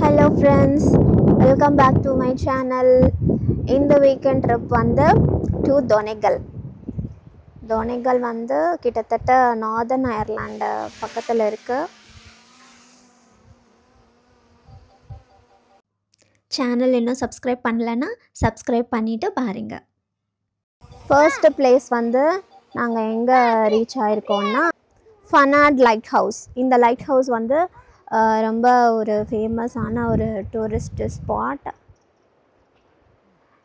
Hello friends, welcome back to my channel. In the weekend trip வந்து to Donegal. Donegal வந்து கிட்டத்தட்ட northern Ireland பக்கத்தில் இருக்கு. Channel இன்னும் சப்ஸ்கிரைப் பண்ணலன்னா சப்ஸ்கிரைப் பண்ணிட்டு பாருங்க. ஃபர்ஸ்ட் பிளேஸ் வந்து நாங்கள் எங்கே ரீச் ஆகிருக்கோம்னா ஃபனாட் லைட் ஹவுஸ். இந்த லைட் ஹவுஸ் வந்து ரொம்ப ஒரு ஃபேமஸான ஒரு டூரிஸ்ட் ஸ்பாட்.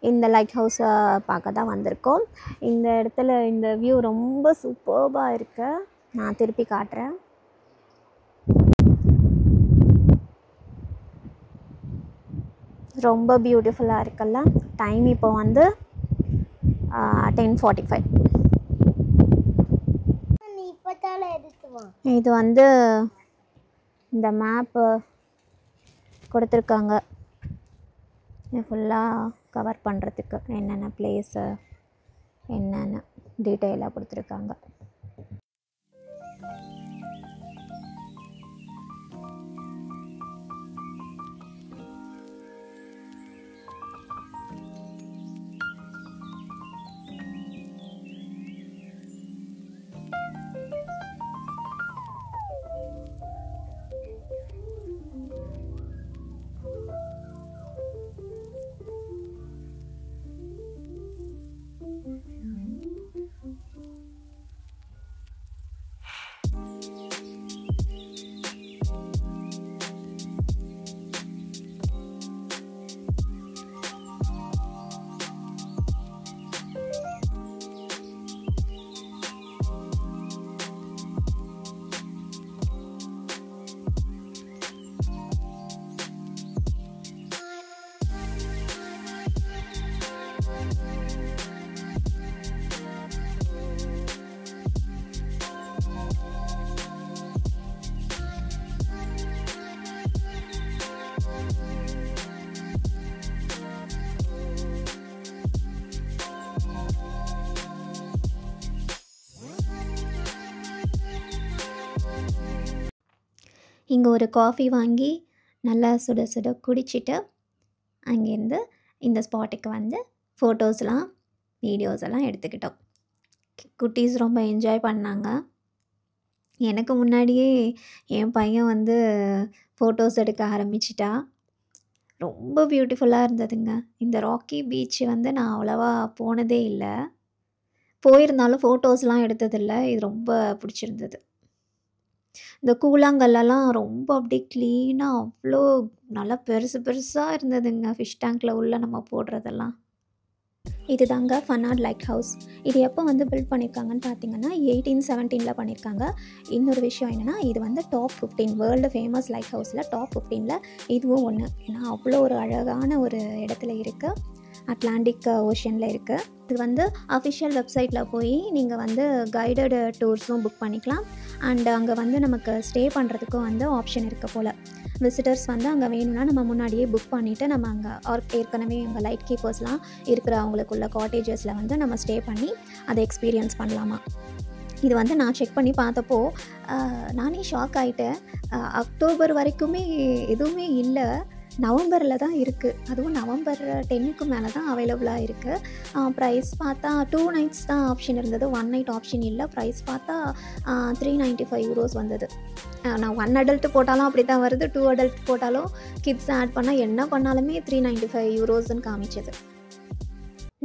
இந்த லைட் ஹவுஸை பார்க்க தான் வந்திருக்கோம். இந்த இடத்துல இந்த வியூ ரொம்ப சூப்பர்பாக இருக்கு. நான் திருப்பி காட்டுறேன். ரொம்ப பியூட்டிஃபுல்லாக இருக்குல்ல. டைம் இப்போ வந்து 10:45. இது வந்து இந்த மேப்பு கொடுத்துருக்காங்க ஃபுல்லாக கவர் பண்ணுறதுக்கு. என்னென்ன பிளேஸு என்னென்ன டீட்டெயிலாக கொடுத்துருக்காங்க. இங்கே ஒரு காஃபி வாங்கி நல்லா சுட சுட குடிச்சிட்டு அங்கேருந்து இந்த ஸ்பாட்டுக்கு வந்து ஃபோட்டோஸ்லாம் வீடியோஸ் எல்லாம் எடுத்துக்கிட்டோம். குட்டீஸ் ரொம்ப என்ஜாய் பண்ணாங்க. எனக்கு முன்னாடியே என் பையன் வந்து ஃபோட்டோஸ் எடுக்க ஆரம்பிச்சிட்டா. ரொம்ப பியூட்டிஃபுல்லாக இருந்ததுங்க. இந்த ராக்கி பீச் வந்து நான் அவ்வளோவா போனதே இல்லை. போயிருந்தாலும் ஃபோட்டோஸ்லாம் எடுத்ததில்லை. இது ரொம்ப பிடிச்சிருந்தது. இந்த கூழாங்கல்லாம் ரொம்ப அப்படியே க்ளீனாக அவ்வளோ நல்லா பெருசு பெருசாக இருந்ததுங்க. ஃபிஷ் டேங்க்கில் உள்ள நம்ம போடுறதெல்லாம். இது தாங்க ஃபனாட் லைட் ஹவுஸ். இது எப்போ வந்து பில்ட் பண்ணியிருக்காங்கன்னு பார்த்தீங்கன்னா 1817 பண்ணியிருக்காங்க. இன்னொரு விஷயம் என்னென்னா, இது வந்து டாப் 15 வேர்ல்டு ஃபேமஸ் லைட் ஹவுஸில் டாப் 15ல் இதுவும் ஒன்று. ஏன்னா அவ்வளோ ஒரு அழகான ஒரு இடத்துல இருக்குது. அட்லாண்டிக் ஓஷனில் இருக்குது. இது வந்து அஃபிஷியல் வெப்சைட்டில் போய் நீங்கள் வந்து கைடட் டூர்ஸும் புக் பண்ணிக்கலாம். அண்ட் அங்கே வந்து நமக்கு ஸ்டே பண்ணுறதுக்கும் வந்து ஆப்ஷன் இருக்க போல். விசிட்டர்ஸ் வந்து அங்கே வேணும்னா நம்ம முன்னாடியே புக் பண்ணிவிட்டு நம்ம அங்கே ஏற்கனவே அங்கே லைட் கீப்பர்ஸ்லாம் இருக்கிற அவங்களுக்குள்ள காட்டேஜஸில் வந்து நம்ம ஸ்டே பண்ணி அதை எக்ஸ்பீரியன்ஸ் பண்ணலாமா. இது வந்து நான் செக் பண்ணி பார்த்தப்போ நானே ஷாக் ஆகிட்டேன். அக்டோபர் வரைக்குமே எதுவுமே இல்லை. நவம்பரில் தான் இருக்குது. அதுவும் நவம்பர் 10க்கு மேலே தான் அவைலபிளாக இருக்குது. ப்ரைஸ் பார்த்தா 2 nights தான் ஆப்ஷன் இருந்தது. 1 night ஆப்ஷன் இல்லை. ப்ரைஸ் பார்த்தா €395 வந்தது. நான் 1 adult போட்டாலும் அப்படி தான் வருது. 2 adult போட்டாலும் கிட்ஸ் ஆட் பண்ணால் என்ன பண்ணாலுமே €395 காமிச்சது.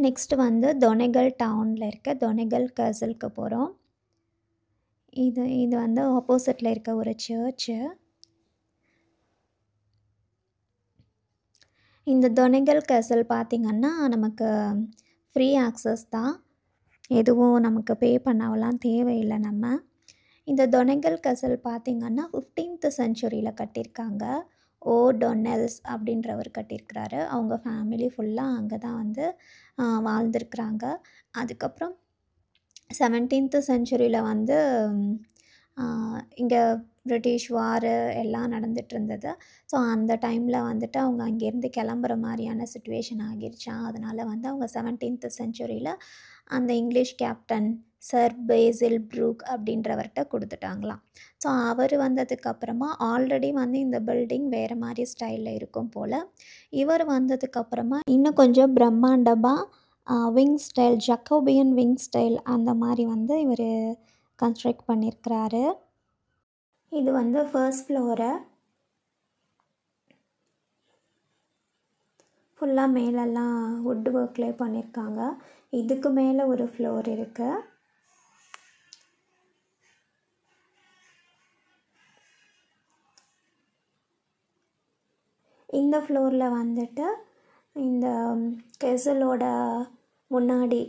நெக்ஸ்ட்டு வந்து டொனெகல் டவுனில் இருக்க டொனெகல் கேசலுக்கு போகிறோம். இது வந்து ஆப்போசிட்டில் இருக்க ஒரு சர்ச்சு. இந்த டொனெகல் கேசல் பார்த்திங்கன்னா நமக்கு ஃப்ரீ ஆக்சஸ் தான். எதுவும் நமக்கு பே பண்ணவெல்லாம் தேவையில்லை நம்ம. இந்த டொனெகல் கேசல் பார்த்திங்கன்னா 15th centuryயில் கட்டியிருக்காங்க. ஓடொன்னெல்ஸ் அப்படின்றவர் கட்டியிருக்கிறாரு. அவங்க ஃபேமிலி ஃபுல்லாக அங்கே தான் வந்து வாழ்ந்துருக்குறாங்க. அதுக்கப்புறம் 17th centuryயில் வந்து இங்கே பிரிட்டிஷ் வார் எல்லாம் நடந்துகிட்டு இருந்தது. ஸோ அந்த டைமில் வந்துட்டு அவங்க அங்கேருந்து கிளம்புற மாதிரியான சுச்சுவேஷன் ஆகிருச்சா. அதனால் வந்து அவங்க 17th centuryயில் அந்த இங்கிலீஷ் கேப்டன் சர் பேசில் ப்ரூக் அப்படின்றவர்கிட்ட கொடுத்துட்டாங்களாம். ஸோ அவர் வந்ததுக்கப்புறமா ஆல்ரெடி வந்து இந்த பில்டிங் வேறு மாதிரி ஸ்டைலில் இருக்கும் போல். இவர் வந்ததுக்கப்புறமா இன்னும் கொஞ்சம் பிரம்மாண்டமாக wing style, Jacobian wing style அந்த மாதிரி வந்து இவர் கன்ஸ்ட்ரக்ட் பண்ணியிருக்கிறாரு. இது வந்து ஃபர்ஸ்ட் ஃப்ளோரை ஃபுல்லாக மேலெல்லாம் வுட் ஒர்க்லேயே பண்ணியிருக்காங்க. இதுக்கு மேலே ஒரு ஃப்ளோர் இருக்குது. இந்த ஃப்ளோரில் வந்துட்டு இந்த கெசலோட முன்னாடி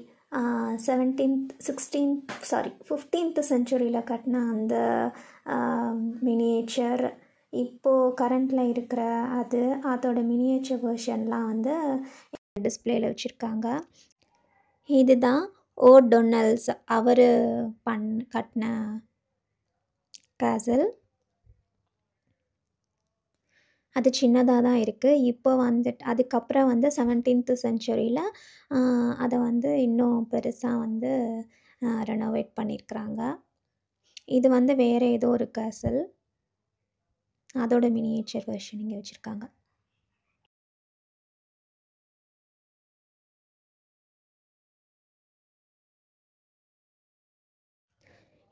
15th செஞ்சுரியில் கட்டின அந்த மினியேச்சர், இப்போது கரண்டில் இருக்கிற அதோட மினியேச்சர் வெர்ஷன்லாம் வந்து டிஸ்பிளேயில் வச்சுருக்காங்க. இதுதான் ஓடொன்னல்ஸ் அவர் கட்டின கேசல். அது சின்னதாக தான் இருக்குது. இப்போ வந்துட்டு அதுக்கப்புறம் வந்து 17th செஞ்சுரியில் அதை வந்து இன்னும் பெருசாக வந்து ரெனோவேட் பண்ணியிருக்கிறாங்க. இது வந்து வேறு ஏதோ ஒரு கேசல், அதோட மினியேச்சர் வெர்ஷன் இங்கே வச்சுருக்காங்க.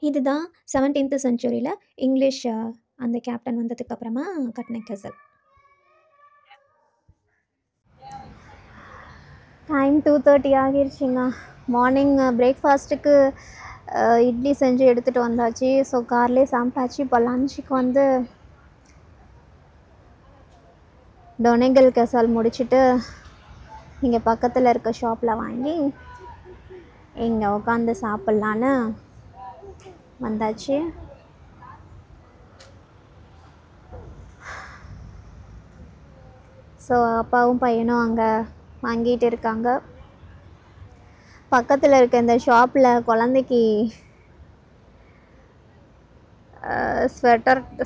இதுதான் 17th செஞ்சுரியில் இங்கிலீஷ் அந்த கேப்டன் வந்ததுக்கப்புறமா கட்டின கேசல். டைம் 2:30 ஆகிருச்சுங்க. மார்னிங் பிரேக்ஃபாஸ்ட்டுக்கு இட்லி செஞ்சு எடுத்துகிட்டு வந்தாச்சு. ஸோ கார்லேயே சாப்பிட்டாச்சு. இப்போ லஞ்சுக்கு வந்து டொனேகல் கேசல் முடிச்சுட்டு இங்கே பக்கத்தில் இருக்க ஷாப்பில் வாங்கி இங்கே உட்காந்து சாப்பிட்லான்னு வந்தாச்சு. ஸோ அப்பாவும் பையனும் அங்கே வாங்கிட்டு இருக்காங்க. பக்கத்தில் இருக்க இந்த ஷாப்பில் குழந்தைக்கு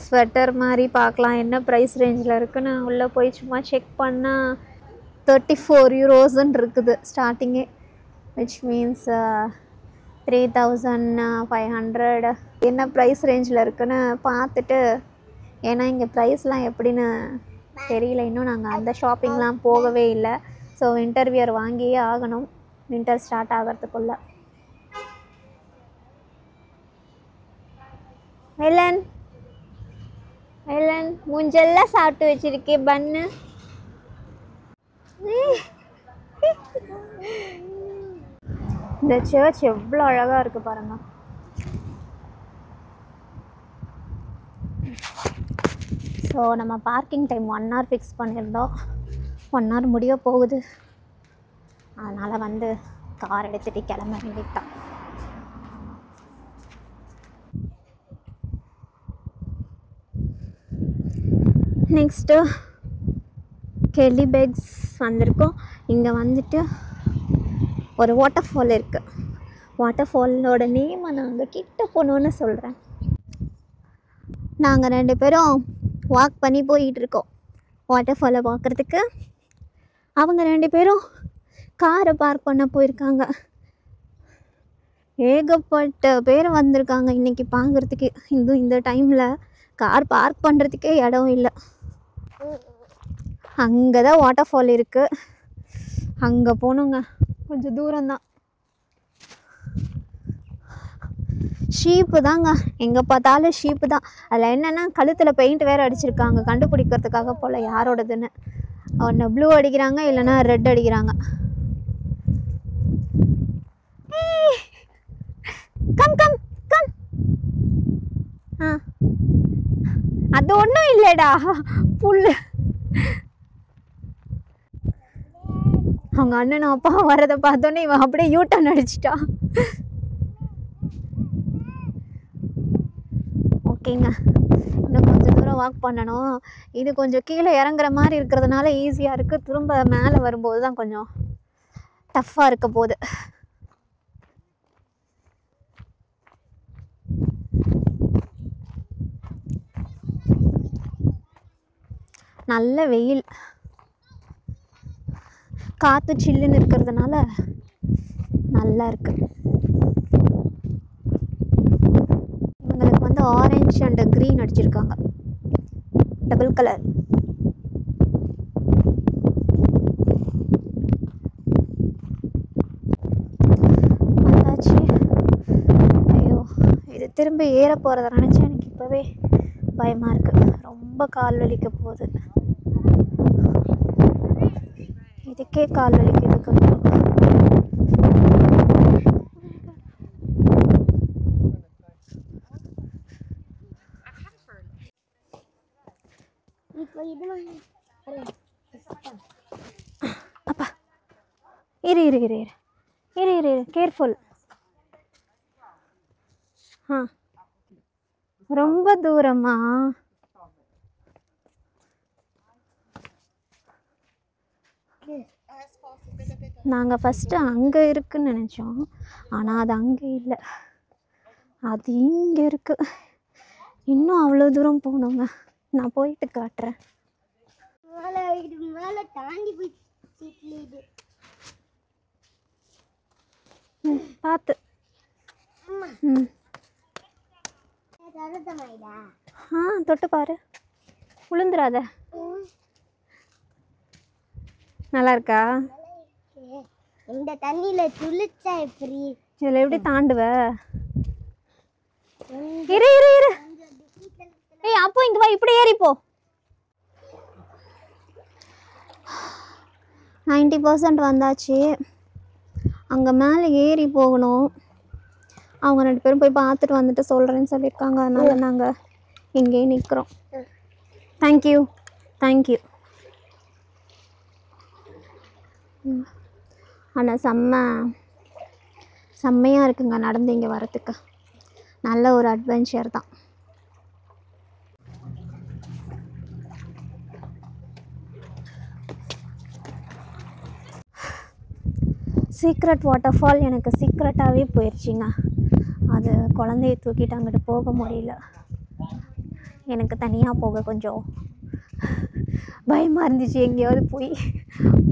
ஸ்வெட்டர் மாதிரி பார்க்கலாம் என்ன ப்ரைஸ் ரேஞ்சில் இருக்குன்னு உள்ளே போய் சும்மா செக் பண்ணால் 34 யூரோஸ்ன்னு இருக்குது ஸ்டார்டிங்கே, விச் மீன்ஸ் 3500. என்ன ப்ரைஸ் ரேஞ்சில் இருக்குன்னு பார்த்துட்டு, ஏன்னா இங்கே ப்ரைஸ்லாம் எப்படின்னு தெரியல, இன்னும் நாங்கள் அந்த ஷாப்பிங்லாம் போகவே இல்லை. ஸோ வின்டர் வியர் வாங்கியே ஆகணும் வின்டர் ஸ்டார்ட் ஆகிறதுக்குள்ள. எலன் மூஞ்செல்லாம் சாப்பிட்டு வச்சிருக்கே பன்னு. இந்த சர்ச் எவ்வளோ அழகாக இருக்குது பாருங்க. ஸோ நம்ம பார்க்கிங் டைம் 1 hour ஃபிக்ஸ் பண்ணியிருந்தோம். 1 hour முடிய போகுது. அதனால் வந்து கார் எடுத்துகிட்டு கிளம்ப வேண்டியதான். நெக்ஸ்ட்டு கெல்லி பேக்ஸ் வந்திருக்கோம். இங்கே வந்துட்டு ஒரு வாட்டர் ஃபால் இருக்குது. வாட்டர் ஃபாலோட நேமை நாங்கள் கிட்ட போகணுன்னு சொல்கிறேன். நாங்கள் 2 பேரும் வாக் பண்ணி போயிட்டுருக்கோம் வாட்டர் ஃபாலை பார்க்குறதுக்கு. அவங்க 2 பேரும் காரை பார்க் பண்ண போயிருக்காங்க. ஏகப்பட்ட பேர் வந்திருக்காங்க இன்றைக்கி பார்க்குறதுக்கு. இந்த டைமில் கார் பார்க் பண்ணுறதுக்கே இடம் இல்லை. அங்கே தான் வாட்டர் ஃபால் இருக்குது. அங்கே போகணுங்க, கொஞ்சம் தூரம்தான். ஷீப்பு தாங்க, எங்கே பார்த்தாலும் ஷீப்பு தான். அதில் என்னென்னா கழுத்தில் பெயிண்ட் வேறு அடிச்சிருக்காங்க, கண்டுபிடிக்கிறதுக்காக போல் யாரோடதுன்னு. ஒன்று ப்ளூ அடிக்கிறாங்க, இல்லைன்னா ரெட் அடிக்கிறாங்க. Come come come. அது ஒன்றும் இல்லைடா, புல்லு. அவங்க அண்ணனும் அப்பா வரதை பார்த்தோன்னே இவன் அப்படியே யூட்டர்ன் அடிச்சிட்டா. ஓகேங்க, இன்னும் கொஞ்சம் தூரம் வாக் பண்ணணும். இது கொஞ்சம் கீழே இறங்குற மாதிரி இருக்கிறதுனால ஈஸியாக இருக்குது. திரும்ப மேலே வரும்போது தான் கொஞ்சம் டஃப்பாக இருக்க போகுது. நல்ல வெயில், காற்று சில்லுன்னு இருக்கிறதுனால நல்லா இருக்குது. வந்து ஆரஞ்சு அண்ட் க்ரீன் அடிச்சிருக்காங்க, டபுள் கலர். வந்தாச்சு. ஐயோ, இது திரும்ப ஏற போகிறத நினச்சா எனக்கு இப்போவே பயமாக இருக்குது. ரொம்ப கால் வலிக்க போகுது. இதுக்கே கால் வலிக்குது கொஞ்சம். அப்பா இரு இரு இரு இரு இரு இரு இரு கேர்ஃபுல். ஆ, ரொம்ப தூரமா? நாங்கள் ஃபஸ்ட்டு அங்கே இருக்குன்னு நினச்சோம், ஆனால் அது அங்கே இல்லை, அது இங்கே இருக்குது. இன்னும் அவ்வளோ தூரம் போகணுங்க. நான் போயிட்டு காட்டுறேன். பார்த்து. தொட்டு பாரு, விழுந்துடாத. நல்லா இருக்கா? இந்த தண்ணியில துளிச்சா எப்படி? இதில் எப்படி தாண்டுவ? இரு இரு இரு. ஏய் அப்போ இங்கே வா, இப்படி ஏறிப்போ. 90% வந்தாச்சு. அங்கே மேலே ஏறி போகணும். அவங்க 2 பேரும் போய் பார்த்துட்டு வந்துட்டு சொல்கிறேன்னு சொல்லியிருக்காங்க. அதனால் நாங்கள் இங்கேயே நிற்கிறோம். Thank you thank you. ஆனால் செம்மையாக இருக்குங்க நடந்து இங்கே வரத்துக்கு. நல்ல ஒரு அட்வென்ச்சர் தான். சீக்ரெட் வாட்டர் ஃபால் எனக்கு சீக்ரெட்டாகவே போயிடுச்சிங்க. அது குழந்தைய தூக்கிட்டு அங்கிட்டு போக முடியல. எனக்கு தனியாக போக கொஞ்சம் பயமாக இருந்துச்சு. எங்கேயாவது போய்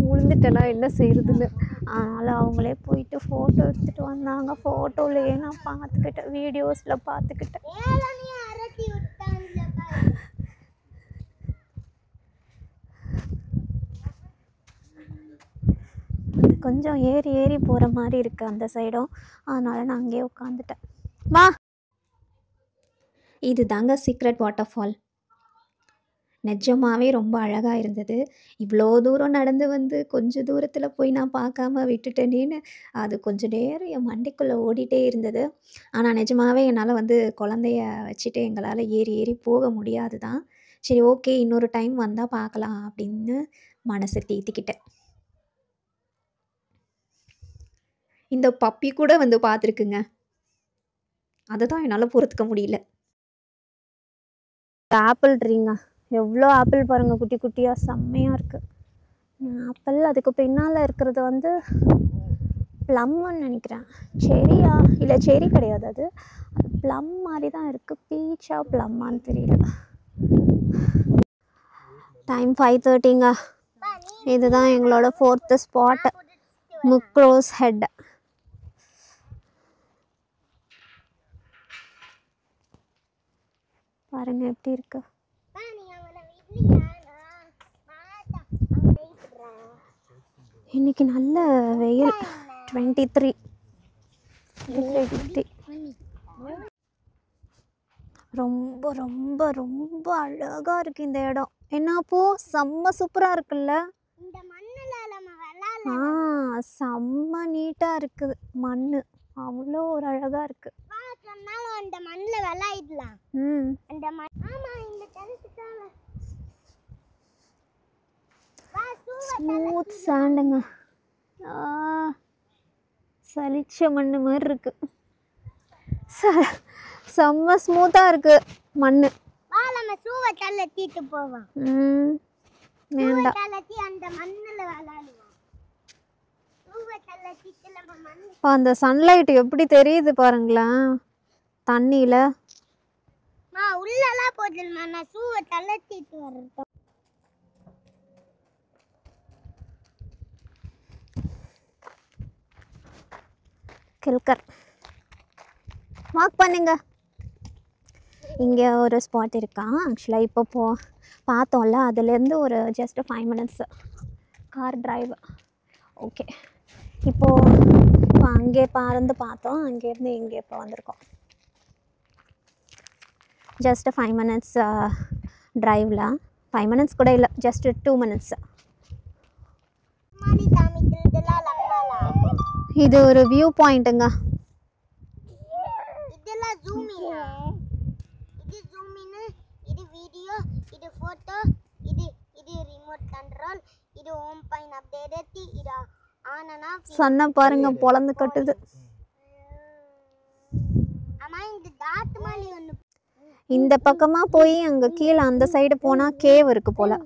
விழுந்துட்டேன்னா என்ன செய்கிறதுன்னு. அதனால் அவங்களே போயிட்டு ஃபோட்டோ எடுத்துகிட்டு வந்தாங்க. ஃபோட்டோவிலேயே நான் பார்த்துக்கிட்டேன், வீடியோஸில் பார்த்துக்கிட்டேன். அது கொஞ்சம் ஏறி ஏறி போகிற மாதிரி இருக்குது அந்த சைடும். அதனால் நான் அங்கேயே உட்காந்துட்டேன். வா, இது தாங்க சீக்ரெட் வாட்டர் ஃபால். நிஜமாகவே ரொம்ப அழகாக இருந்தது. இவ்வளோ தூரம் நடந்து வந்து கொஞ்சம் தூரத்தில் போய் நான் பார்க்காம விட்டுட்டேனேன்னு அது கொஞ்சம் நேரம் என் மண்டைக்குள்ளே ஓடிட்டே இருந்தது. ஆனால் நிஜமாகவே என்னால் வந்து குழந்தைய வச்சுட்டு எங்களால் ஏறி ஏறி போக முடியாது தான். சரி ஓகே, இன்னொரு டைம் வந்தால் பார்க்கலாம் அப்படின்னு மனசை தேத்திக்கிட்டேன். இந்த பப்பி கூட வந்து பார்த்துருக்குங்க. அதை தான் என்னால் பொறுத்துக்க முடியல. ஆப்பிள் ட்ரீங்க, எவ்வளோ ஆப்பிள் பாருங்கள், குட்டி குட்டியாக செம்மையாக இருக்குது ஆப்பிள். அதுக்கு பின்னால் இருக்கிறது வந்து ப்ளம்முன்னு நினைக்கிறேன். செரியா? இல்லை செரி கிடையாது, அது ப்ளம் மாதிரி தான் இருக்குது. பீச்சா ப்ளம்மான்னு தெரியல. டைம் 5:30ங்க. இதுதான் எங்களோட 4th ஸ்பாட், முக்ரோஸ் ஹெட். பாருங்க எப்படி இருக்கு. இன்னைக்கு நல்ல வெயில். 23 ரொம்ப ரொம்ப ரொம்ப அழகா இருக்கு இந்த இடம். என்னப்போ செம்ம சூப்பராக இருக்குல்ல. செம்ம நீட்டாக இருக்குது மண்ணு, அவ்வளோ ஒரு அழகா இருக்கு. அந்த மண்ணில் விளையாடலாம். அந்த ஸ்மூத் சாண்டுங்க, சலிச்ச மண்ணு மாதிரி இருக்கு. செம்ம ஸ்மூத்தாக இருக்கு மண்ணு. நம்ம சூவை தள்ளத்திட்டு போவோம். வேண்டாம், அந்த மண்ணில் விளையாடுவோம். இப்போ அந்த சன்லைட் எப்படி தெரியுது பாருங்களேன் தண்ணியில். உள்ளலாம் போதுமா, நான் சூவை தள்ளத்திட்டு வரேன். கில்கர் மார்க் பண்ணுங்க. இங்கே ஒரு ஸ்பாட் இருக்கா. ஆக்சுவலாக இப்போ பார்த்தோம்ல, அதுலேருந்து ஒரு just 5 minutes car drive. Okay, இப்போ அங்கே பார்த்தோம், அங்கேருந்து இங்கே இப்போ வந்திருக்கோம். Just 5 minutes டிரைவில். 5 minutes கூட இல்லை, ஜஸ்ட் 2 minutes. இது ஒரு வியூ பாயிண்ட்டுங்க. இதெல்லாம் ஜூம் இன், இது ஜூம் இன், இது வீடியோ, இது போட்டோ, இது ரிமோட் கண்ட்ரோல், இது ஹோம் பாயிண்ட் அப்டேட், இது ஆன் அண்ட் ஆஃப். சொன்ன பாருங்க, பொளந்து கட்டுது. அம்மா இந்த டாட் மாதிரி ஒன்று இந்த பக்கமாக போய் அங்கே கீழே அந்த சைடு போனால் கேவ் இருக்கு போல்.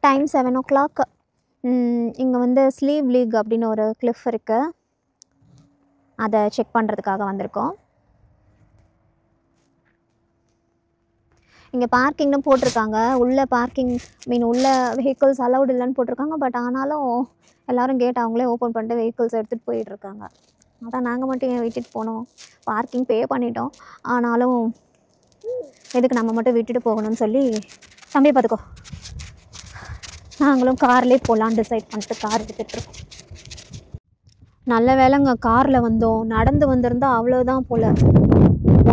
Time 7 o'clock. இங்கே வந்து ஸ்லீவ் லீக் அப்படின்னு ஒரு கிளிஃப் இருக்குது, அதை செக் பண்ணுறதுக்காக வந்திருக்கோம். இங்கே பார்க்கிங்னு போட்டிருக்காங்க, உள்ளே பார்க்கிங் உள்ளே வெஹிக்கிள்ஸ் அலௌட் இல்லைன்னு போட்டிருக்காங்க. பட் ஆனாலும் எல்லோரும் கேட் அவங்களே ஓப்பன் பண்ணிட்டு வெஹிக்கிள்ஸ் எடுத்துகிட்டு போயிட்டுருக்காங்க. அதான் நாங்கள் மட்டும் ஏன் விட்டுட்டு போனோம், பார்க்கிங் பே பண்ணிட்டோம், ஆனாலும் எதுக்கு நம்ம மட்டும் விட்டுட்டு போகணும்னு சொல்லி தம்பி பார்த்துக்கோ, நாங்களும் கார்லேயே போகலான்னு டிசைட் பண்ணிட்டு கார் எடுத்துகிட்ருக்கோம். நல்ல வேலைங்க காரில் வந்தோம், நடந்து வந்திருந்தால் அவ்வளோதான் போல்.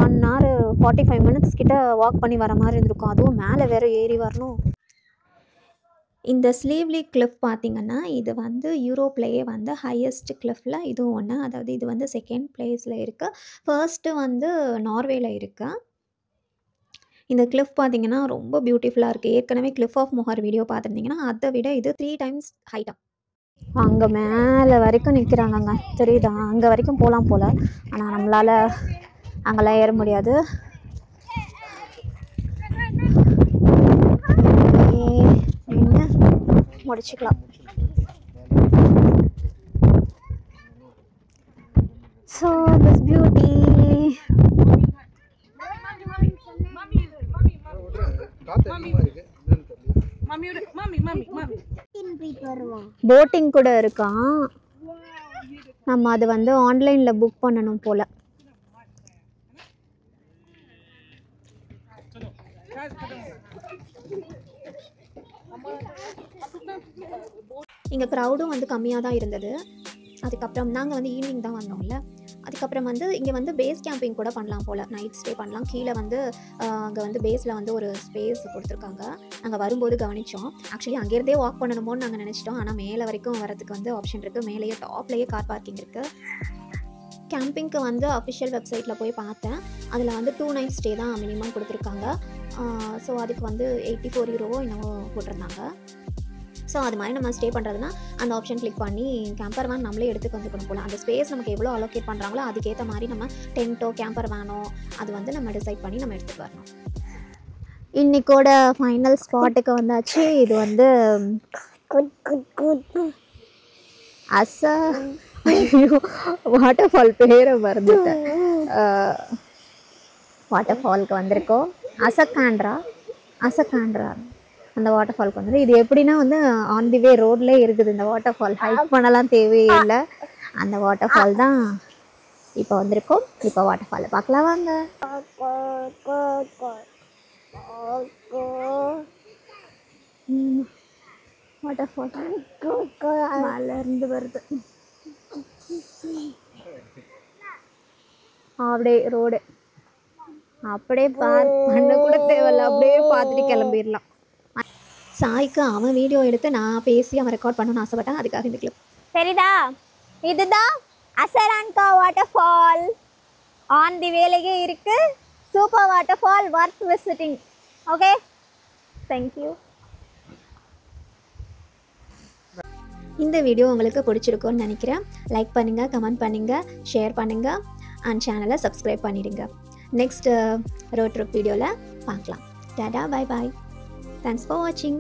1 hour 45 minutes கிட்ட வாக் பண்ணி வர மாதிரி இருந்திருக்கும். அதுவும் மேலே வேறு ஏறி வரணும். இந்த ஸ்லீவ்லி கிளிஃப் பார்த்திங்கன்னா இது வந்து யூரோப்லேயே வந்து ஹையஸ்ட் கிளிஃபில் இதுவும் ஒன்று. அதாவது இது வந்து 2nd பிளேஸில் இருக்குது. ஃபர்ஸ்ட்டு வந்து நார்வேயில் இருக்குது. இந்த கிளிஃப் பார்த்திங்கன்னா ரொம்ப பியூட்டிஃபுல்லாக இருக்குது. ஏற்கனவே கிளிஃப் ஆஃப் மொஹர் வீடியோ பார்த்துருந்தீங்கன்னா அதை விட இது 3 times ஹைட்டாக. அங்கே மேலே வரைக்கும் நிற்கிறாங்கங்க, தெரியுதா? அங்கே வரைக்கும் போகலாம் போல், ஆனால் நம்மளால் அங்கெல்லாம் ஏற முடியாது. என்ன முடிச்சுக்கலாம். So this beauty. போட்டிங் கூட இருக்கான். நம்ம அது வந்து ஆன்லைனில் புக் பண்ணணும் போல். இங்கே க்ரௌடும் வந்து கம்மியாக தான் இருந்தது. அதுக்கப்புறம் நாங்கள் வந்து ஈவினிங் தான் வந்தோம்ல, அதுக்கப்புறம் வந்து இங்கே வந்து பேஸ் கேம்பிங் கூட பண்ணலாம் போல், நைட் ஸ்டே பண்ணலாம். கீழே வந்து அங்கே வந்து பேஸில் வந்து ஒரு ஸ்பேஸ் கொடுத்துருக்காங்க. நாங்கள் வரும்போது கவனித்தோம். ஆக்சுவலி அங்கேருந்தே வாக் பண்ணணுமோன்னு நாங்கள் நினச்சிட்டோம், ஆனால் மேலே வரைக்கும் வரதுக்கு வந்து ஆப்ஷன் இருக்குது. மேலேயே டாப்லேயே கார் பார்க்கிங் இருக்குது. கேம்பிங்க்கு வந்து அஃபிஷியல் வெப்சைட்டில் போய் பார்த்தேன், அதில் வந்து 2 night ஸ்டே தான் மினிமம் கொடுத்துருக்காங்க. ஸோ அதுக்கு வந்து 84 euro என்னவோ போட்டிருந்தாங்க. ஸோ அது மாதிரி நம்ம ஸ்டே பண்ணுறதுனா அந்த ஆப்ஷன் கிளிக் பண்ணி கேம்பர் வேன் நம்மளே எடுத்துக்கு வந்துக்கணும் போல். அந்த ஸ்பேஸ் நமக்கு எவ்வளோ அலோகேட் பண்ணுறாங்களோ அதுக்கேற்ற மாதிரி நம்ம டென்ட்டோ கேம்பர் வேனோ அது வந்து நம்ம டிசைட் பண்ணி நம்ம எடுத்துகிட்டு வரணும். இன்றைக்கோட ஃபைனல் ஸ்பாட்டுக்கு வந்தாச்சு. இது வந்து வாட்டர் ஃபால் பேரை மறந்துட்டேன். வாட்டர் ஃபாலுக்கு வந்திருக்கோம். அசகாண்ட்ரா அந்த வாட்டர் ஃபாலுக்கு வந்து இது எப்படின்னா வந்து ஆன் தி வே ரோட்லேயே இருக்குது இந்த வாட்டர் ஃபால். ஹைக் பண்ணலாம் தேவையே இல்லை. அந்த வாட்டர் ஃபால் தான் இப்போ வந்திருக்கோம். இப்போ வாட்டர் ஃபாலை பார்க்கலாம் வாங்க. வாட்டர் ஃபால் மேலேருந்து வருது. அப்படியே ரோடு அப்படியே பண்ண கூட தேவையில்ல, அப்படியே பார்த்துட்டு கிளம்பிடலாம். சாய்க்கு அவன் வீடியோ எடுத்து நான் பேசி அவன் ரெக்கார்ட் பண்ணணும்னு ஆசைப்பட்டான். அதுக்காக இந்த கிளிப் தெரியுதா? இதுதான் அசரான்கா வாட்டர்ஃபால் ஆன் தி வேலையே இருக்கு. சூப்பர் வாட்டர்ஃபால், வர்த் விசிட்டிங். Okay, thank you. இந்த வீடியோ உங்களுக்கு பிடிச்சிருக்கும்னு நினைக்கிறேன். லைக் பண்ணுங்கள், கமெண்ட் பண்ணுங்கள், ஷேர் பண்ணுங்கள் அண்ட் சேனலை சப்ஸ்கிரைப் பண்ணிடுங்க. நெக்ஸ்ட் ரோட் ட்ரிப் வீடியோவில் பார்க்கலாம். Tata, bye bye. Thanks for வாட்சிங்.